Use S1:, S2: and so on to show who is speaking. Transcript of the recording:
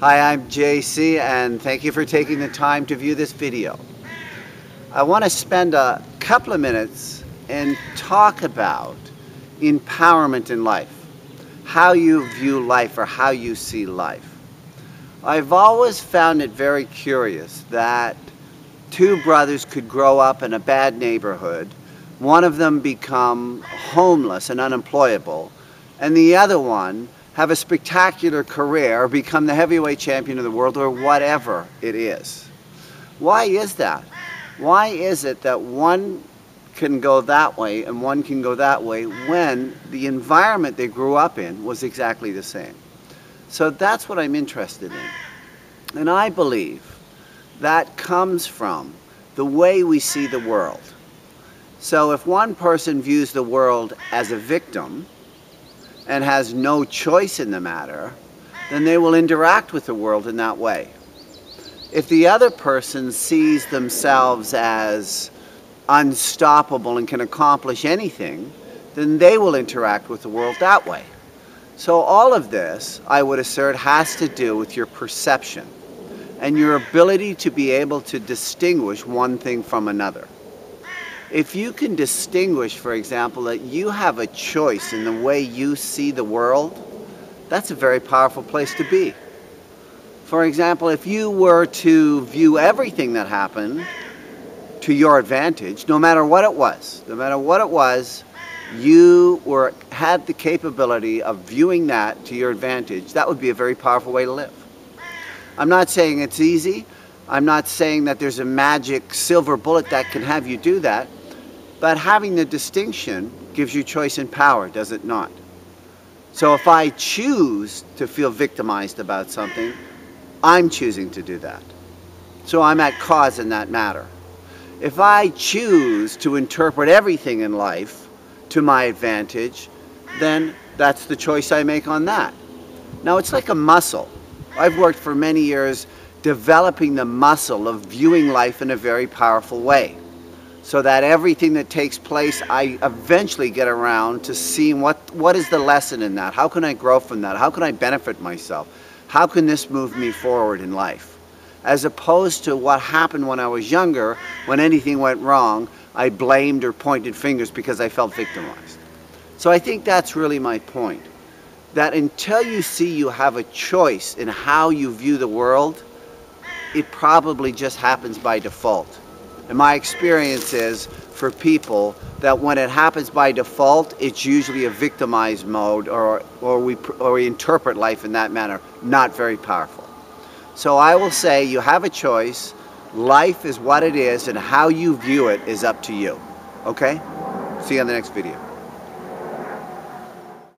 S1: Hi, I'm JC, and thank you for taking the time to view this video. I want to spend a couple of minutes and talk about empowerment in life, how you view life or how you see life. I've always found it very curious that two brothers could grow up in a bad neighborhood, one of them become homeless and unemployable, and the other one have a spectacular career or become the heavyweight champion of the world or whatever it is. Why is that? Why is it that one can go that way and one can go that way when the environment they grew up in was exactly the same? So that's what I'm interested in. And I believe that comes from the way we see the world. So if one person views the world as a victim and has no choice in the matter, then they will interact with the world in that way. If the other person sees themselves as unstoppable and can accomplish anything, then they will interact with the world that way. So all of this, I would assert, has to do with your perception and your ability to be able to distinguish one thing from another. If you can distinguish, for example, that you have a choice in the way you see the world, that's a very powerful place to be. For example, if you were to view everything that happened to your advantage, no matter what it was, you had the capability of viewing that to your advantage, that would be a very powerful way to live. I'm not saying it's easy. I'm not saying that there's a magic silver bullet that can have you do that. But having the distinction gives you choice and power, does it not? So if I choose to feel victimized about something, I'm choosing to do that. So I'm at cause in that matter. If I choose to interpret everything in life to my advantage, then that's the choice I make on that. Now it's like a muscle. I've worked for many years developing the muscle of viewing life in a very powerful way, so that everything that takes place, I eventually get around to seeing what is the lesson in that? How can I grow from that? How can I benefit myself? How can this move me forward in life? As opposed to what happened when I was younger, when anything went wrong, I blamed or pointed fingers because I felt victimized. So I think that's really my point, that until you see you have a choice in how you view the world, it probably just happens by default. And my experience is for people that when it happens by default, it's usually a victimized mode or we interpret life in that manner, not very powerful. So I will say you have a choice. Life is what it is and how you view it is up to you. Okay? See you on the next video.